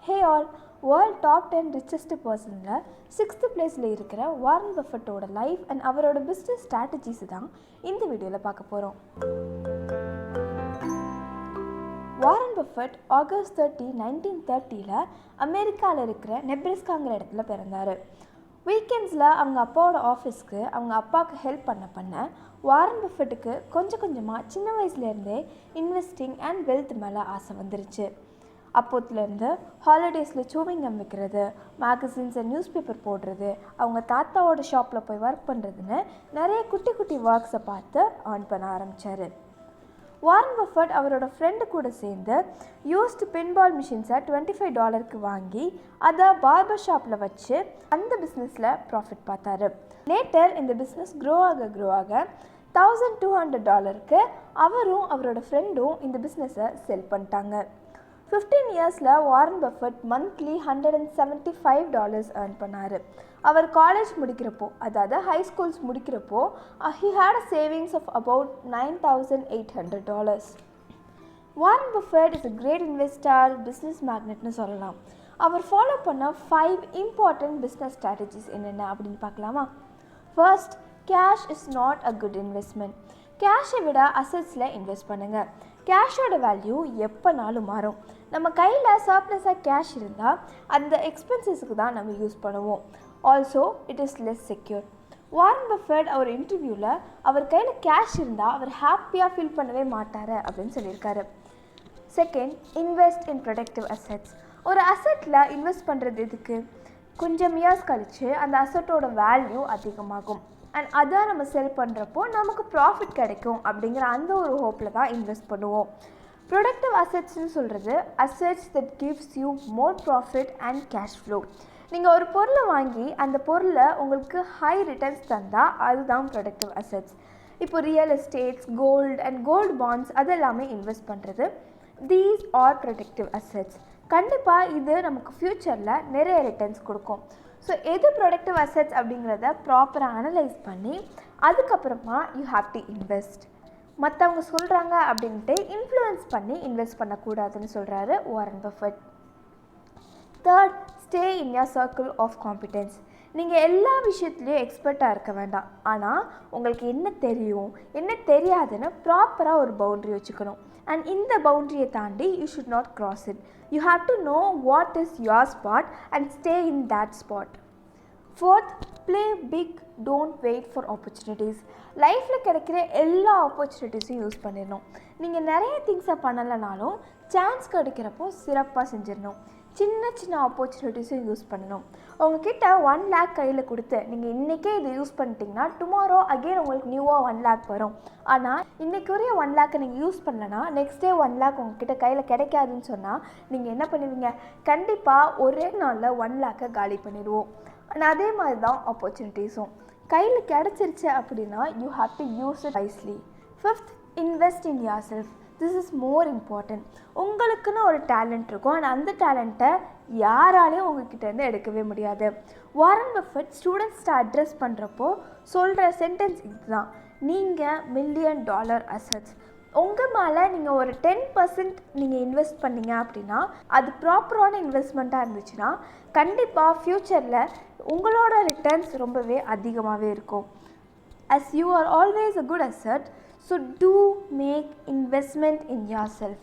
ஹே all, world top 10 richest பர்சனில் 6th பிளேஸில் இருக்கிற வாரன் பஃபெட்டோட லைஃப் அண்ட் அவரோட பிஸ்னஸ் ஸ்ட்ராட்டஜிஸ் தான் இந்த வீடியோவில் பார்க்க போகிறோம். வாரன் பஃபெட் ஆகஸ்ட் 30, 1930 அமெரிக்காவில் இருக்கிற நெப்ரஸ்காங்கிற இடத்துல பிறந்தார். வீக்கெண்ட்ஸில் அவங்க அப்பாவோட ஆஃபீஸ்க்கு அவங்க அப்பாவுக்கு ஹெல்ப் பண்ண வாரன் பஃபெட்டுக்கு கொஞ்சம் கொஞ்சமாக சின்ன வயசுலேருந்தே இன்வெஸ்டிங் அண்ட் வெல்த் மேலே ஆசை வந்துருச்சு. அப்போத்துலேருந்து ஹாலிடேஸில் சூவிங்கம் விற்கிறது, மேகசின்ஸ் அண்ட் நியூஸ் பேப்பர் போடுறது, அவங்க தாத்தாவோட ஷாப்பில் போய் ஒர்க் பண்ணுறதுன்னு நிறைய குட்டி குட்டி ஒர்க்ஸை பார்த்து ஏர்ன் பண்ண ஆரம்பித்தார். வாரன் பஃபெட் அவரோட ஃப்ரெண்டு கூட சேர்ந்து யூஸ்டு பின்பால் மிஷின்ஸை $25 வாங்கி அதை பார்பர் ஷாப்பில் வச்சு அந்த பிஸ்னஸில் ப்ராஃபிட் பார்த்தாரு. லேட்டர் இந்த பிஸ்னஸ் க்ரோ ஆக $1,200 அவரும் அவரோட ஃப்ரெண்டும் இந்த பிஸ்னஸை செல் பண்ணிட்டாங்க. 15 இயர்ஸில் வாரன் பஃபெட் மந்த்லி $175 ஏர்ன் பண்ணார். அவர் காலேஜ் முடிக்கிறப்போ, அதாவது ஹை ஸ்கூல்ஸ் முடிக்கிறப்போ, he had a savings of about $9,800. Warren Buffett is a great investor, business magnetனு சொல்லலாம். அவர் ஃபாலோ பண்ண 5 இம்பார்ட்டன்ட் பிஸ்னஸ் ஸ்ட்ராட்டஜிஸ் என்னென்ன அப்படின்னு பார்க்கலாமா? First, cash is not a good investment. கேஷை விட அசட்ஸில் இன்வெஸ்ட் பண்ணுங்கள். கேஷோட வேல்யூ எப்போனாலும் மாறும். நம்ம கையில் சர்ப்ளஸாக கேஷ் இருந்தால் அந்த எக்ஸ்பென்சஸுக்கு தான் நம்ம யூஸ் பண்ணுவோம். Also it is less secure. Warren Buffett அவர் இன்டர்வியூவில் அவர் கையில் கேஷ் இருந்தால் அவர் ஹாப்பியாக ஃபீல் பண்ணவே மாட்டார் அப்படின்னு சொல்லியிருக்காரு. Second, invest in productive assets. ஒரு அசட்டில் இன்வெஸ்ட் பண்ணுறது எதுக்கு? கொஞ்சம் இயர்ஸ் கழித்து அந்த அசட்டோட வேல்யூ அதிகமாகும் அண்ட் அதை நம்ம செல் பண்ணுறப்போ நமக்கு ப்ராஃபிட் கிடைக்கும் அப்படிங்கிற அந்த ஒரு ஹோப்பில் தான் இன்வெஸ்ட் பண்ணுவோம். ப்ரொடக்டிவ் அசட்ஸ்னு சொல்கிறது assets that gives you more profit and cash flow. நீங்கள் ஒரு பொருளை வாங்கி அந்த பொருளை உங்களுக்கு ஹை ரிட்டர்ன்ஸ் தந்தால் அதுதான் ப்ரொடக்டிவ் அசட்ஸ். இப்போ real estates, gold and gold bonds அதெல்லாமே இன்வெஸ்ட் பண்ணுறது. These are productive assets. கண்டிப்பாக இது நமக்கு ஃப்யூச்சரில் நிறைய ரிட்டர்ன்ஸ் கொடுக்கும். ஸோ எது ப்ரொடக்டிவ் அசட்ஸ் அப்படிங்கிறத ப்ராப்பராக அனலைஸ் பண்ணி அதுக்கப்புறமா யூ ஹாவ் டு இன்வெஸ்ட். மற்றவங்க சொல்கிறாங்க அப்படின்ட்டு இன்ஃப்ளூயன்ஸ் பண்ணி இன்வெஸ்ட் பண்ணக்கூடாதுன்னு சொல்கிறாரு Warren Buffett. Third, stay in your circle of competence. நீங்கள் எல்லா விஷயத்துலேயும் எக்ஸ்பர்ட்டாக இருக்க வேண்டாம். ஆனால் உங்களுக்கு என்ன தெரியும், என்ன தெரியாதுன்னு ப்ராப்பராக ஒரு பவுண்ட்ரி வச்சுக்கணும். அண்ட் இந்த பவுண்ட்ரியை தாண்டி you should not cross it. You have to know what is your spot and stay in that spot. Fourth, play big, don't wait for opportunities. லைஃப்பில் கிடைக்கிற எல்லா ஆப்பர்ச்சுனிட்டிஸையும் யூஸ் பண்ணிடணும். நீங்கள் நிறைய திங்ஸை பண்ணலைனாலும் சான்ஸ் கிடைக்கிறப்போ சிறப்பாக செஞ்சிடணும். சின்ன சின்ன ஆப்பர்ச்சுனிட்டிஸும் யூஸ் பண்ணணும். உங்ககிட்ட 1 lakh கையில் கொடுத்து நீங்கள் இன்றைக்கே இதை யூஸ் பண்ணிட்டீங்கன்னா டுமாரோ அகெயின் உங்களுக்கு நியூவாக 1 lakh வரும். ஆனால் இன்றைக்குரிய 1 lakh நீங்கள் யூஸ் பண்ணலன்னா நெக்ஸ்ட் டே 1 lakh உங்ககிட்ட கையில் கிடைக்காதுன்னு சொன்னால் நீங்கள் என்ன பண்ணுவீங்க? கண்டிப்பாக ஒரே நாளில் 1 lakh காலி பண்ணிடுவோம். ஆனால் அதே மாதிரி தான் ஆப்பர்ச்சுனிட்டிஸும் கையில் கிடச்சிருச்சு அப்படின்னா you have to use it wisely. Fifth, invest in your self. This is more important. உங்களுக்குன்னு ஒரு டேலண்ட் இருக்கும் அண்ட் அந்த டேலண்ட்டை யாராலையும் உங்ககிட்டேருந்து எடுக்கவே முடியாது. வாரன் பஃபெட் ஸ்டூடெண்ட்ஸ்ட்டை அட்ரெஸ் பண்ணுறப்போ சொல்கிற சென்டென்ஸ் இதுதான்: நீங்கள் $1 million அசட்ஸ். உங்கள் மேலே நீங்கள் ஒரு 10% நீங்கள் இன்வெஸ்ட் பண்ணீங்க அப்படின்னா அது ப்ராப்பரான இன்வெஸ்ட்மெண்ட்டாக இருந்துச்சுன்னா கண்டிப்பாக ஃப்யூச்சரில் உங்களோட ரிட்டர்ன்ஸ் ரொம்பவே அதிகமாகவே இருக்கும். As you are always a good asset, so do make investment in yourself.